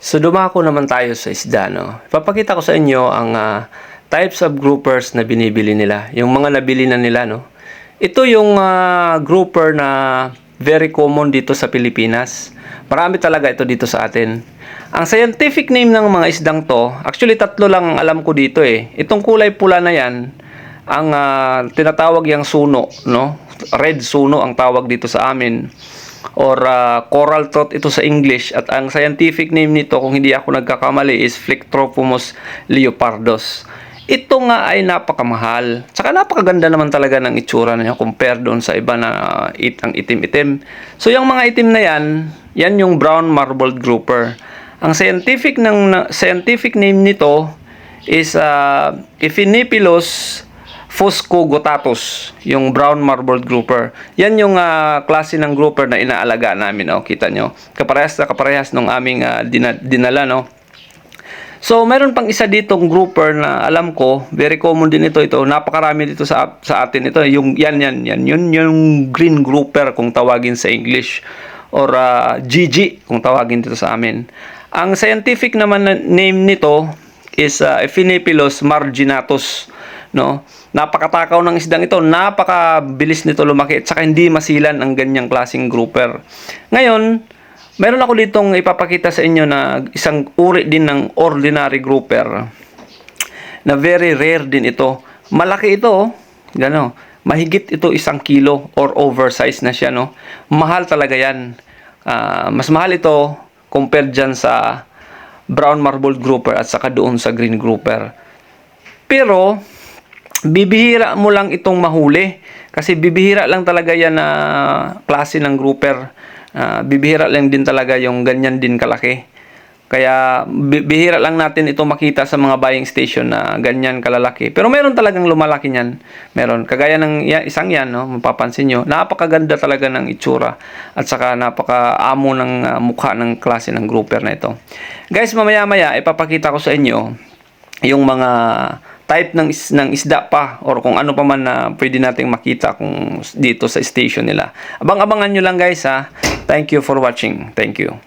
So dumako naman tayo sa isda, no? Ipapakita ko sa inyo ang types of groupers na binibili nila. Yung mga nabili na nila, no? Ito yung grouper na very common dito sa Pilipinas. Marami talaga ito dito sa atin. Ang scientific name ng mga isdang to, actually tatlo lang ang alam ko dito eh. Itong kulay pula na yan, ang tinatawag yung suno, no? Red suno ang tawag dito sa amin. Or coral trout ito sa English, at ang scientific name nito, kung hindi ako nagkakamali, is Plectrophomus leopardus. Ito nga ay napakamahal. Tsaka napakaganda naman talaga ng itsura niya compare doon sa iba na ang itim-itim. So yung mga itim na yan yung brown marbled grouper. Ang scientific name nito is Ephinipilus fuscogotatus, yung brown marbled grouper. Yan yung klase ng grouper na inaalaga namin, oh. Kita nyo, kaparehas nung aming dinala, no? So meron pang isa ditong grouper na alam ko, very common din ito. Napakarami dito sa atin ito, yung yung green grouper kung tawagin sa English, or GG kung tawagin dito sa amin. Ang scientific naman na name nito is Ephinipilus marginatus, no? Napakatakaw ng isdang ito, napakabilis nito lumaki, at saka hindi masilan ang ganyang klaseng grouper. Ngayon, meron ako ditong ipapakita sa inyo na isang uri din ng ordinary grouper na very rare din ito. Malaki ito, gano, mahigit ito 1 kilo or oversized na siya, no? Mahal talaga yan. Mas mahal ito compared dyan sa brown marbled grouper at saka doon sa green grouper. Pero bibihira mo lang itong mahuli, kasi bibihira lang talaga yan na klase ng grouper. Bibihira lang din talaga yung ganyan din kalaki. Kaya bihira lang natin ito makita sa mga buying station na ganyan kalalaki. Pero meron talagang lumalaki niyan. Meron. Kagaya ng isang yan, no? Mapapansin nyo, napakaganda talaga ng itsura. At saka napakaamo ng mukha ng klase ng grouper na ito. Guys, mamaya-maya ipapakita ko sa inyo yung mga type ng isda pa, or kung ano pa man na pwede nating makita kung dito sa station nila. Abang-abangan nyo lang, guys, ha. Thank you for watching. Thank you.